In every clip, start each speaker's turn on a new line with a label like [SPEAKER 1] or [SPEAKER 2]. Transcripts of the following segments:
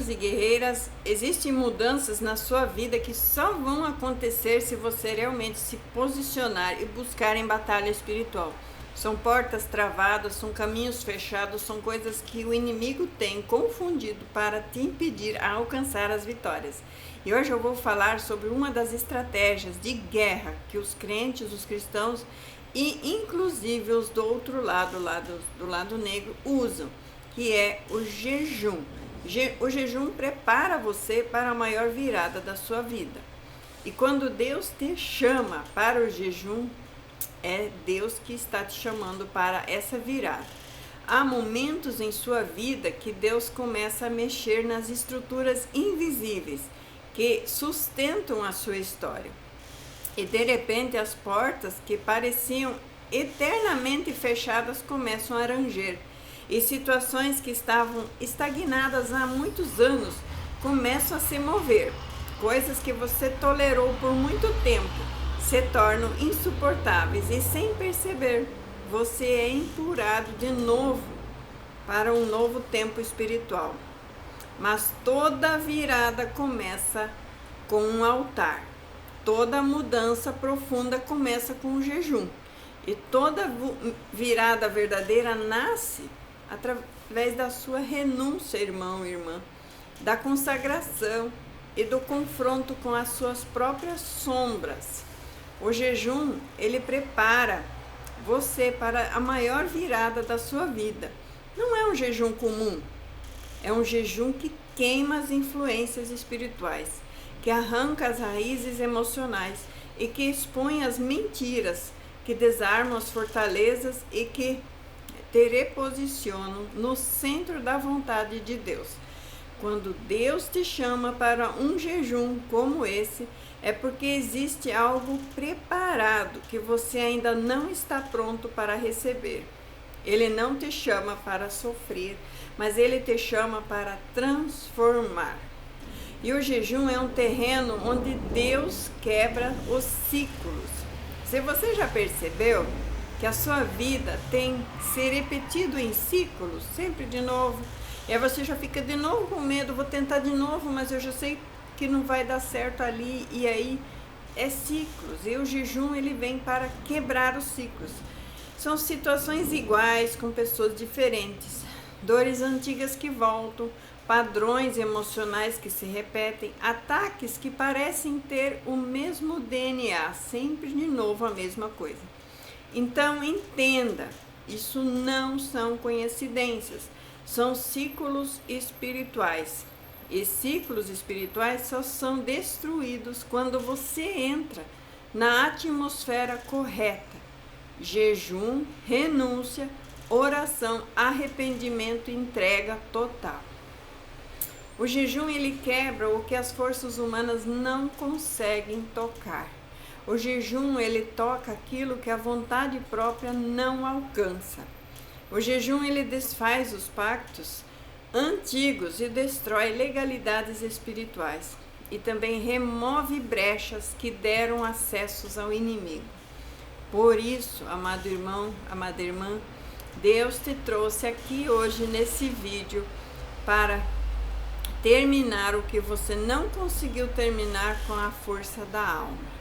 [SPEAKER 1] guerreiros e guerreiras, existem mudanças na sua vida que só vão acontecer se você realmente se posicionar e buscar em batalha espiritual. São portas travadas, são caminhos fechados, são coisas que o inimigo tem confundido para te impedir a alcançar as vitórias. E hoje eu vou falar sobre uma das estratégias de guerra que os crentes, os cristãos e inclusive os do outro lado, do lado negro, usam, que é o jejum. O jejum prepara você para a maior virada da sua vida. E quando Deus te chama para o jejum, é Deus que está te chamando para essa virada. Há momentos em sua vida que Deus começa a mexer nas estruturas invisíveis que sustentam a sua história. E de repente as portas que pareciam eternamente fechadas começam a ranger. E situações que estavam estagnadas há muitos anos começam a se mover. Coisas que você tolerou por muito tempo se tornam insuportáveis e, sem perceber, você é empurrado de novo para um novo tempo espiritual. Mas toda virada começa com um altar. Toda mudança profunda começa com um jejum. E toda virada verdadeira nasce através da sua renúncia, irmão e irmã, da consagração e do confronto com as suas próprias sombras. O jejum, ele prepara você para a maior virada da sua vida. Não é um jejum comum, é um jejum que queima as influências espirituais, que arranca as raízes emocionais e que expõe as mentiras, que desarmam as fortalezas e que te reposicionam no centro da vontade de Deus. Quando Deus te chama para um jejum como esse, é porque existe algo preparado que você ainda não está pronto para receber. Ele não te chama para sofrer, mas ele te chama para transformar. E o jejum é um terreno onde Deus quebra os ciclos. Se você já percebeu que a sua vida tem se repetido em ciclos, sempre de novo, e aí você já fica de novo com medo, vou tentar de novo, mas eu já sei que não vai dar certo ali, e aí é ciclos. E o jejum, ele vem para quebrar os ciclos. São situações iguais com pessoas diferentes, dores antigas que voltam, padrões emocionais que se repetem, ataques que parecem ter o mesmo DNA, sempre de novo a mesma coisa. Então entenda, isso não são coincidências, são ciclos espirituais. E ciclos espirituais só são destruídos quando você entra na atmosfera correta. Jejum, renúncia, oração, arrependimento e entrega total. O jejum, ele quebra o que as forças humanas não conseguem tocar. O jejum, ele toca aquilo que a vontade própria não alcança. O jejum, ele desfaz os pactos antigos e destrói legalidades espirituais. E também remove brechas que deram acessos ao inimigo. Por isso, amado irmão, amada irmã, Deus te trouxe aqui hoje nesse vídeo para terminar o que você não conseguiu terminar com a força da alma.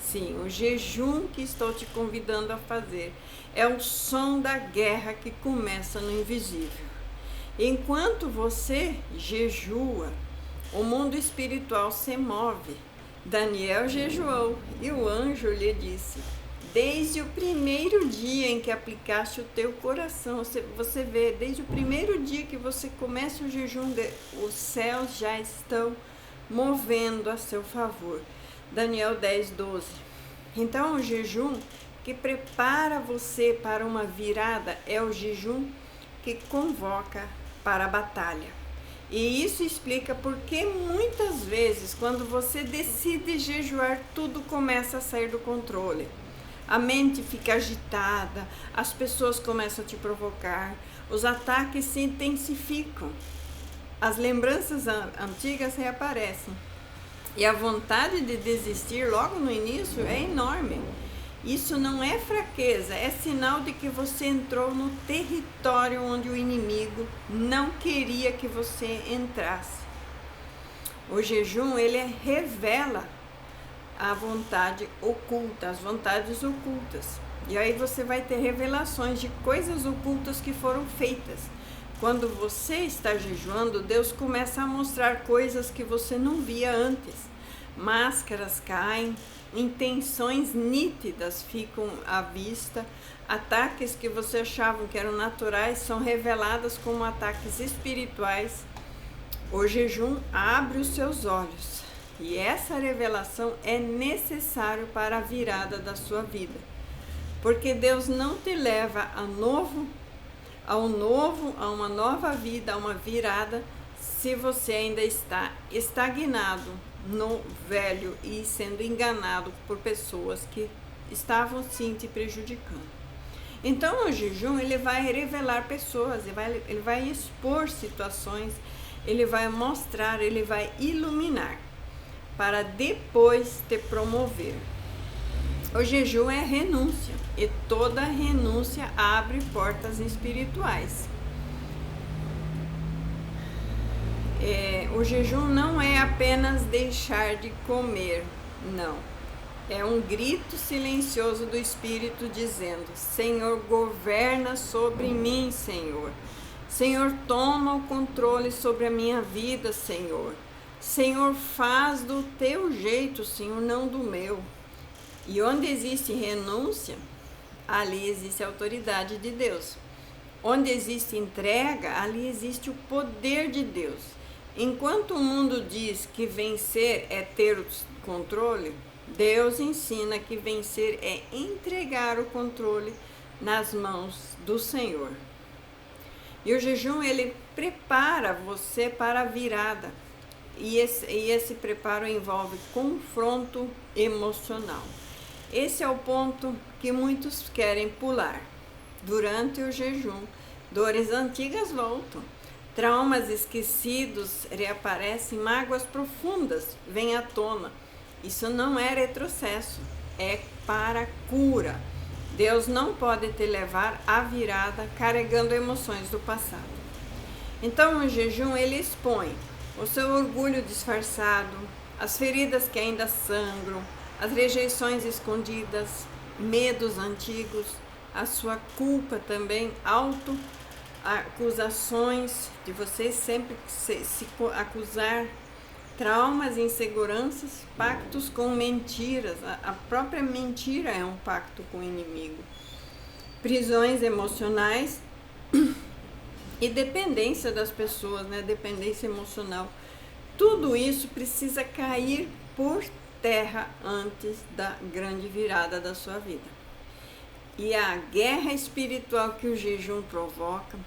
[SPEAKER 1] Sim, o jejum que estou te convidando a fazer é o som da guerra que começa no invisível. Enquanto você jejua, o mundo espiritual se move. Daniel jejuou e o anjo lhe disse: desde o primeiro dia em que aplicaste o teu coração, você vê, desde o primeiro dia que você começa o jejum, os céus já estão movendo a seu favor. Daniel 10:12. Então o jejum que prepara você para uma virada é o jejum que convoca para a batalha. E isso explica porque muitas vezes, quando você decide jejuar, tudo começa a sair do controle. A mente fica agitada, as pessoas começam a te provocar, os ataques se intensificam, as lembranças antigas reaparecem. E a vontade de desistir logo no início é enorme. Isso não é fraqueza, é sinal de que você entrou no território onde o inimigo não queria que você entrasse. O jejum, ele revela a vontade oculta, as vontades ocultas. E aí você vai ter revelações de coisas ocultas que foram feitas. Quando você está jejuando, Deus começa a mostrar coisas que você não via antes. Máscaras caem, intenções nítidas ficam à vista, ataques que você achava que eram naturais são revelados como ataques espirituais. O jejum abre os seus olhos e essa revelação é necessário para a virada da sua vida, porque Deus não te leva a uma nova vida, a uma virada, se você ainda está estagnado no velho e sendo enganado por pessoas que estavam sim te prejudicando. Então o jejum, ele vai revelar pessoas, ele vai expor situações, ele vai mostrar, ele vai iluminar, para depois te promover. O jejum é renúncia, e toda renúncia abre portas espirituais. O jejum não é apenas deixar de comer, não. É um grito silencioso do Espírito dizendo: Senhor, governa sobre mim, Senhor. Senhor, toma o controle sobre a minha vida, Senhor. Senhor, faz do teu jeito, Senhor, não do meu. E onde existe renúncia, ali existe a autoridade de Deus. Onde existe entrega, ali existe o poder de Deus. Enquanto o mundo diz que vencer é ter o controle, Deus ensina que vencer é entregar o controle nas mãos do Senhor. E o jejum, ele prepara você para a virada. E esse preparo envolve confronto emocional. Esse é o ponto que muitos querem pular. Durante o jejum, dores antigas voltam. Traumas esquecidos reaparecem, mágoas profundas vêm à tona. Isso não é retrocesso, é para cura. Deus não pode te levar à virada carregando emoções do passado. Então o jejum, ele expõe o seu orgulho disfarçado, as feridas que ainda sangram, as rejeições escondidas, medos antigos, a sua culpa também, acusações de você sempre se acusar, traumas, inseguranças, pactos com mentiras. A própria mentira é um pacto com o inimigo. Prisões emocionais e dependência das pessoas, né? Dependência emocional. Tudo isso precisa cair por terra antes da grande virada da sua vida. E a guerra espiritual que o jejum provoca,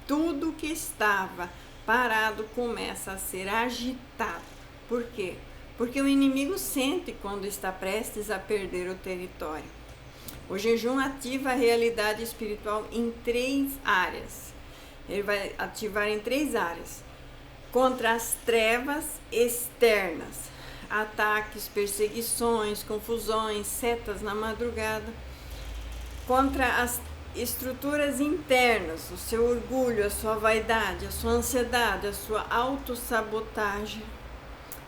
[SPEAKER 1] tudo que estava parado começa a ser agitado. Por quê? Porque o inimigo sente quando está prestes a perder o território. O jejum ativa a realidade espiritual em 3 áreas. Ele vai ativar em 3 áreas. Contra as trevas externas, ataques, perseguições, confusões, setas na madrugada. Contra as estruturas internas, o seu orgulho, a sua vaidade, a sua ansiedade, a sua autossabotagem.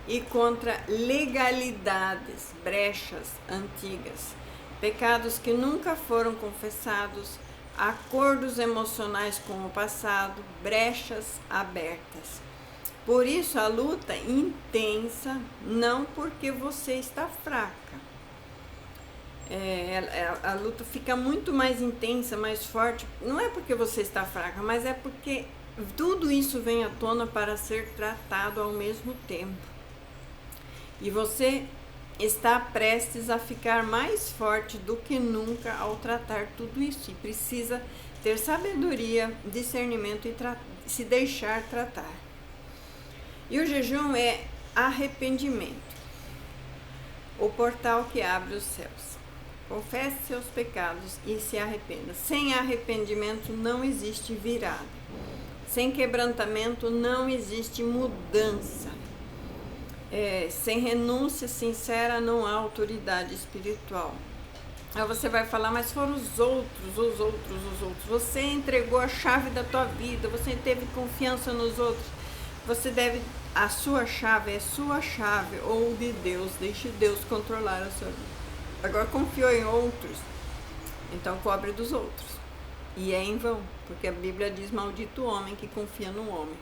[SPEAKER 1] E contra legalidades, brechas antigas, pecados que nunca foram confessados, acordos emocionais com o passado, brechas abertas. Por isso a luta intensa, não porque você está fraca. A luta fica muito mais intensa, mais forte, não é porque você está fraca, mas é porque tudo isso vem à tona para ser tratado ao mesmo tempo. E você está prestes a ficar mais forte do que nunca ao tratar tudo isso. E precisa ter sabedoria, discernimento e se deixar tratar. E o jejum é arrependimento, o portal que abre os céus. Confesse seus pecados e se arrependa. Sem arrependimento não existe virada. Sem quebrantamento não existe mudança. Sem renúncia sincera não há autoridade espiritual. Aí você vai falar, mas foram os outros, os outros, os outros. Você entregou a chave da tua vida, você teve confiança nos outros. Você deve, a sua chave é sua chave ou de Deus. Deixe Deus controlar a sua vida. Agora confiou em outros, então cobre dos outros. E é em vão, porque a Bíblia diz, maldito o homem que confia no homem.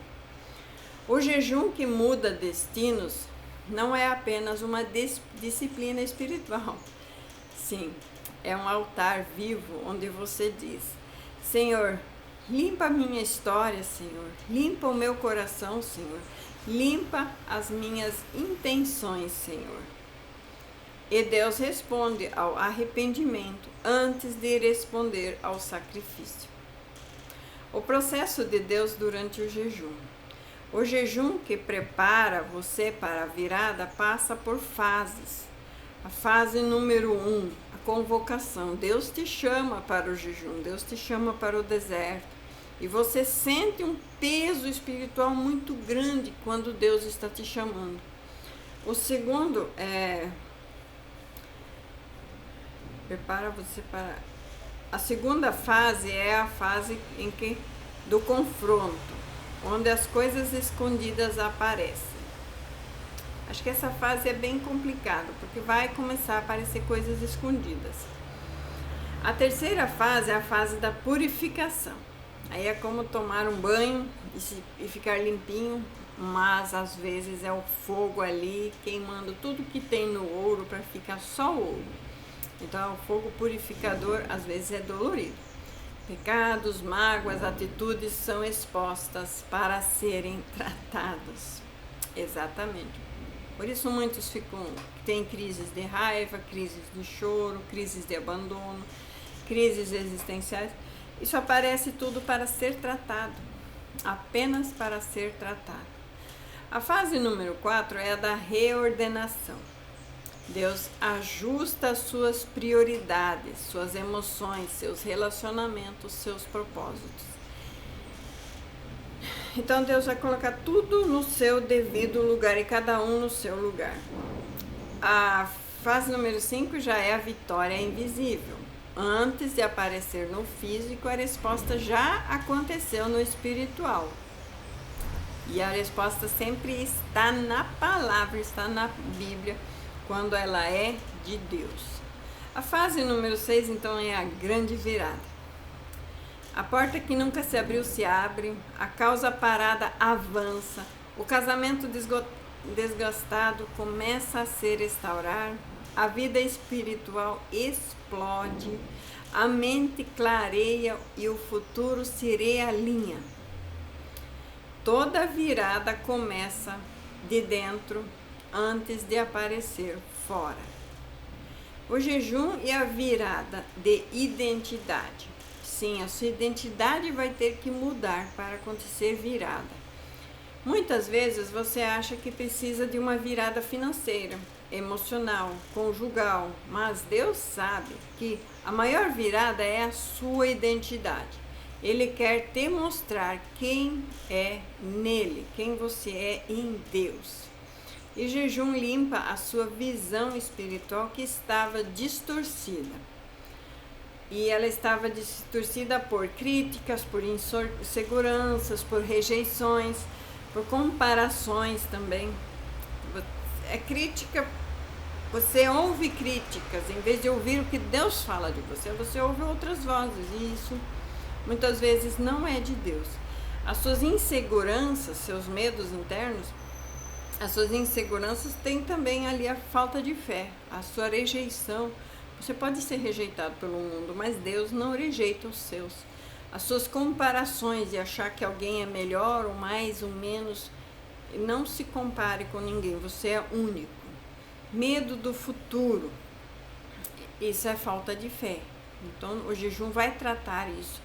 [SPEAKER 1] O jejum que muda destinos não é apenas uma disciplina espiritual. Sim, é um altar vivo onde você diz, Senhor, limpa a minha história, Senhor, limpa o meu coração, Senhor, limpa as minhas intenções, Senhor. E Deus responde ao arrependimento antes de responder ao sacrifício. O processo de Deus durante o jejum. O jejum que prepara você para a virada passa por fases. A fase número 1, a convocação. Deus te chama para o jejum, Deus te chama para o deserto. E você sente um peso espiritual muito grande quando Deus está te chamando. O segundo prepara você para... A segunda fase é a fase do confronto, onde as coisas escondidas aparecem. Acho que essa fase é bem complicada, porque vai começar a aparecer coisas escondidas. A terceira fase é a fase da purificação. Aí é como tomar um banho e ficar limpinho, mas às vezes é o fogo ali queimando tudo que tem no ouro para ficar só ouro. Então, o fogo purificador às vezes é dolorido. Pecados, mágoas, atitudes são expostas para serem tratados. Exatamente. Por isso muitos têm crises de raiva, crises de choro, crises de abandono, crises existenciais. Isso aparece tudo para ser tratado, apenas para ser tratado. A fase número 4 é a da reordenação. Deus ajusta as suas prioridades, suas emoções, seus relacionamentos, seus propósitos. Então Deus vai colocar tudo no seu devido lugar e cada um no seu lugar. A fase número 5 já é a vitória invisível. Antes de aparecer no físico, a resposta já aconteceu no espiritual. E a resposta sempre está na palavra, está na Bíblia, quando ela é de Deus. A fase número 6, então, é a grande virada. A porta que nunca se abriu se abre, a causa parada avança, o casamento desgastado começa a se restaurar, a vida espiritual explode, a mente clareia e o futuro se realinha. Toda virada começa de dentro antes de aparecer fora. O jejum e a virada de identidade. Sim, a sua identidade vai ter que mudar para acontecer virada. Muitas vezes você acha que precisa de uma virada financeira, emocional, conjugal, mas Deus sabe que a maior virada é a sua identidade. Ele quer te mostrar quem é nele, quem você é em Deus. E jejum limpa a sua visão espiritual que estava distorcida. E ela estava distorcida por críticas, por inseguranças, por rejeições, por comparações também. É crítica, você ouve críticas, em vez de ouvir o que Deus fala de você, você ouve outras vozes, e isso muitas vezes não é de Deus. As suas inseguranças, seus medos internos, as suas inseguranças têm também ali a falta de fé, a sua rejeição. Você pode ser rejeitado pelo mundo, mas Deus não rejeita os seus. As suas comparações de achar que alguém é melhor ou mais ou menos, não se compare com ninguém, você é único. Medo do futuro, isso é falta de fé. Então o jejum vai tratar isso.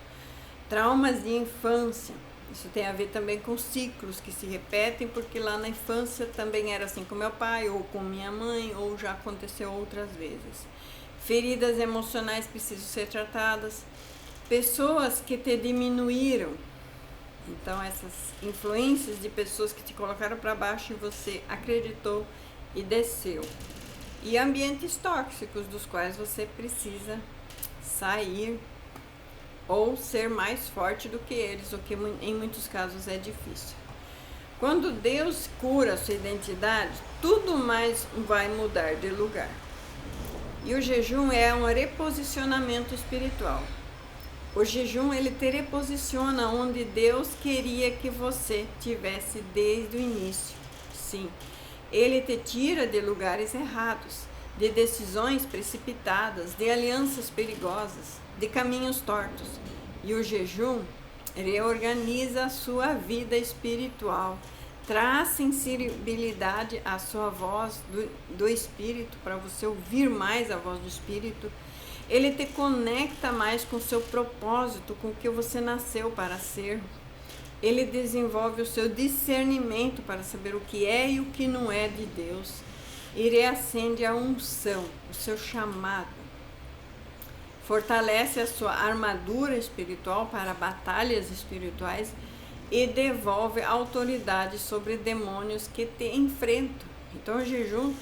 [SPEAKER 1] Traumas de infância, isso tem a ver também com ciclos que se repetem, porque lá na infância também era assim com meu pai, ou com minha mãe, ou já aconteceu outras vezes. Feridas emocionais precisam ser tratadas. Pessoas que te diminuíram, então essas influências de pessoas que te colocaram para baixo e você acreditou e desceu. e ambientes tóxicos dos quais você precisa sair ou ser mais forte do que eles, o que em muitos casos é difícil. Quando Deus cura a sua identidade, tudo mais vai mudar de lugar. E o jejum é um reposicionamento espiritual. O jejum, ele te reposiciona onde Deus queria que você tivesse desde o início. Sim, ele te tira de lugares errados, de decisões precipitadas, de alianças perigosas, de caminhos tortos. E o jejum reorganiza a sua vida espiritual, traz sensibilidade à sua voz do Espírito, para você ouvir mais a voz do Espírito. Ele te conecta mais com o seu propósito, com o que você nasceu para ser. Ele desenvolve o seu discernimento para saber o que é e o que não é de Deus. E reacende a unção, o seu chamado. Fortalece a sua armadura espiritual para batalhas espirituais e devolve autoridade sobre demônios que te enfrentam. Então o jejum,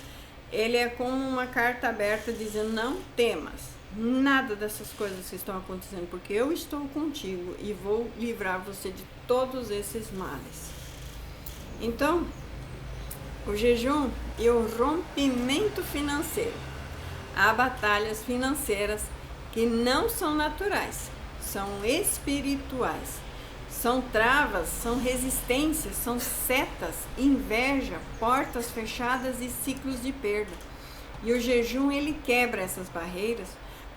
[SPEAKER 1] ele é como uma carta aberta dizendo: não temas nada dessas coisas que estão acontecendo, porque eu estou contigo e vou livrar você de todos esses males. Então, o jejum e o rompimento financeiro. Há batalhas financeiras que não são naturais, são espirituais. São travas, são resistências, são setas, inveja, portas fechadas e ciclos de perda. E o jejum, ele quebra essas barreiras,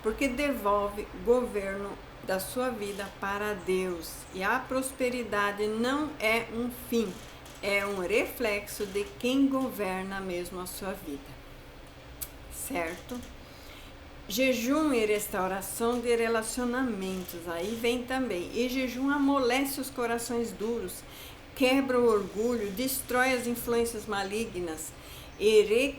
[SPEAKER 1] porque devolve o governo da sua vida para Deus. E a prosperidade não é um fim, é um reflexo de quem governa mesmo a sua vida. Certo? Jejum e restauração de relacionamentos, aí vem também. E jejum amolece os corações duros, quebra o orgulho, destrói as influências malignas e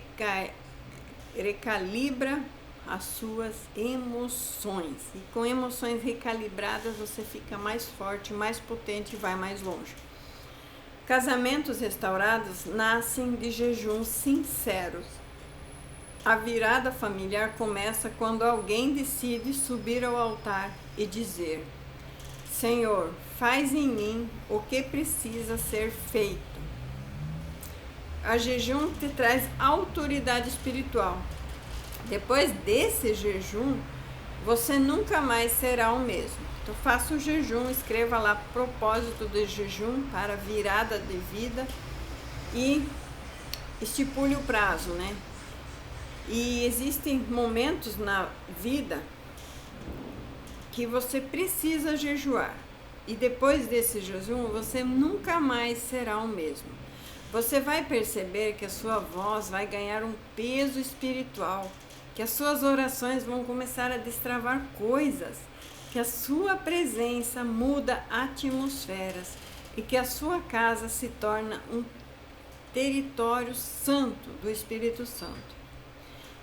[SPEAKER 1] recalibra as suas emoções. E com emoções recalibradas você fica mais forte, mais potente e vai mais longe. Casamentos restaurados nascem de jejuns sinceros. A virada familiar começa quando alguém decide subir ao altar e dizer: Senhor, faz em mim o que precisa ser feito. A jejum te traz autoridade espiritual. Depois desse jejum, você nunca mais será o mesmo. Então faça o jejum, escreva lá propósito do jejum para virada de vida e estipule o prazo, né? E existem momentos na vida que você precisa jejuar. E depois desse jejum, você nunca mais será o mesmo. Você vai perceber que a sua voz vai ganhar um peso espiritual, que as suas orações vão começar a destravar coisas, que a sua presença muda atmosferas e que a sua casa se torna um território santo do Espírito Santo.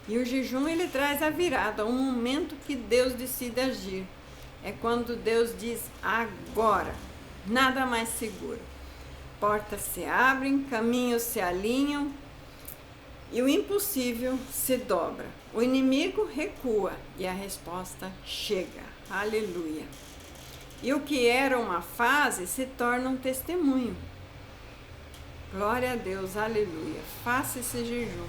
[SPEAKER 1] E o jejum, ele traz a virada, um momento que Deus decide agir. É quando Deus diz: agora, nada mais seguro. Portas se abrem, caminhos se alinham e o impossível se dobra. O inimigo recua e a resposta chega. Aleluia. E o que era uma fase se torna um testemunho. Glória a Deus, aleluia. Faça esse jejum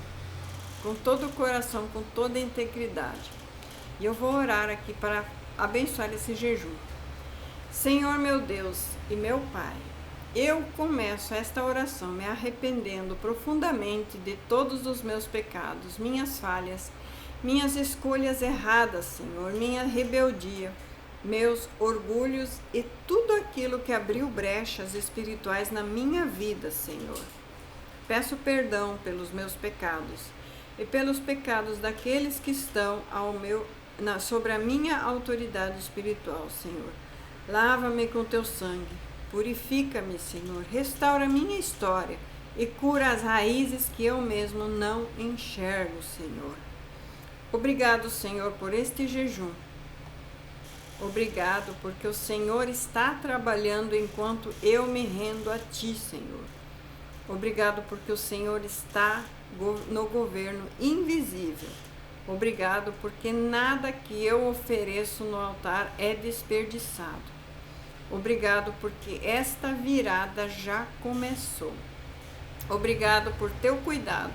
[SPEAKER 1] com todo o coração, com toda a integridade. E eu vou orar aqui para abençoar esse jejum. Senhor meu Deus e meu Pai, eu começo esta oração me arrependendo profundamente de todos os meus pecados, minhas falhas, minhas escolhas erradas, Senhor, minha rebeldia, meus orgulhos e tudo aquilo que abriu brechas espirituais na minha vida, Senhor. Peço perdão pelos meus pecados e pelos pecados daqueles que estão sobre a minha autoridade espiritual, Senhor. Lava-me com teu sangue, purifica-me, Senhor, restaura a minha história e cura as raízes que eu mesmo não enxergo, Senhor. Obrigado, Senhor, por este jejum. Obrigado porque o Senhor está trabalhando enquanto eu me rendo a Ti, Senhor. Obrigado porque o Senhor está no governo invisível. Obrigado porque nada que eu ofereço no altar é desperdiçado. Obrigado porque esta virada já começou. Obrigado por teu cuidado,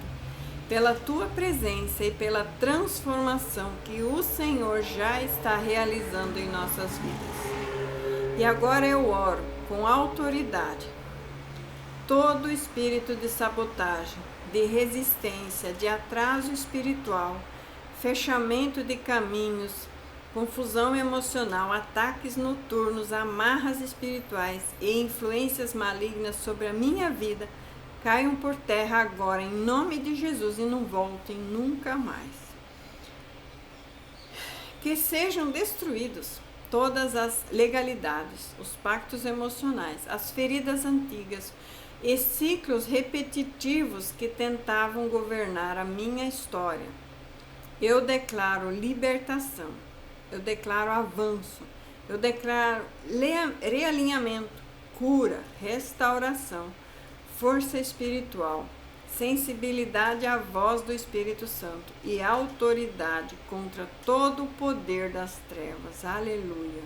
[SPEAKER 1] pela tua presença e pela transformação que o Senhor já está realizando em nossas vidas. E agora eu oro com autoridade. Todo espírito de sabotagem, de resistência, de atraso espiritual, fechamento de caminhos, confusão emocional, ataques noturnos, amarras espirituais e influências malignas sobre a minha vida, caiam por terra agora, em nome de Jesus, e não voltem nunca mais. Que sejam destruídos todas as legalidades, os pactos emocionais, as feridas antigas e ciclos repetitivos que tentavam governar a minha história. Eu declaro libertação, eu declaro avanço, eu declaro realinhamento, cura, restauração, força espiritual, sensibilidade à voz do Espírito Santo e autoridade contra todo o poder das trevas. Aleluia.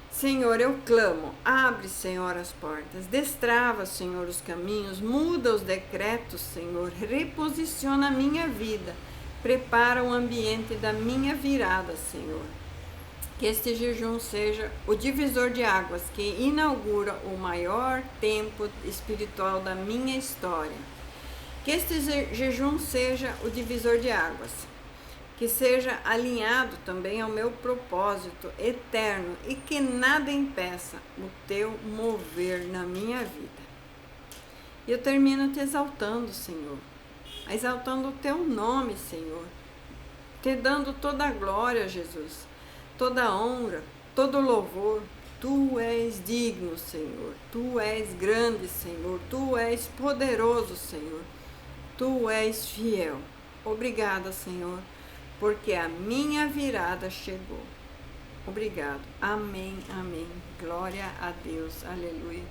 [SPEAKER 1] Senhor, eu clamo, abre, Senhor, as portas, destrava, Senhor, os caminhos, muda os decretos, Senhor, reposiciona a minha vida, prepara o ambiente da minha virada, Senhor. Que este jejum seja o divisor de águas que inaugura o maior tempo espiritual da minha história. Que este jejum seja o divisor de águas, que seja alinhado também ao meu propósito eterno e que nada impeça o teu mover na minha vida. E eu termino te exaltando, Senhor, exaltando o teu nome, Senhor, te dando toda a glória, Jesus, toda a honra, todo o louvor. Tu és digno, Senhor, tu és grande, Senhor, tu és poderoso, Senhor, tu és fiel. Obrigada, Senhor, porque a minha virada chegou. Obrigado. Amém, amém. Glória a Deus. Aleluia.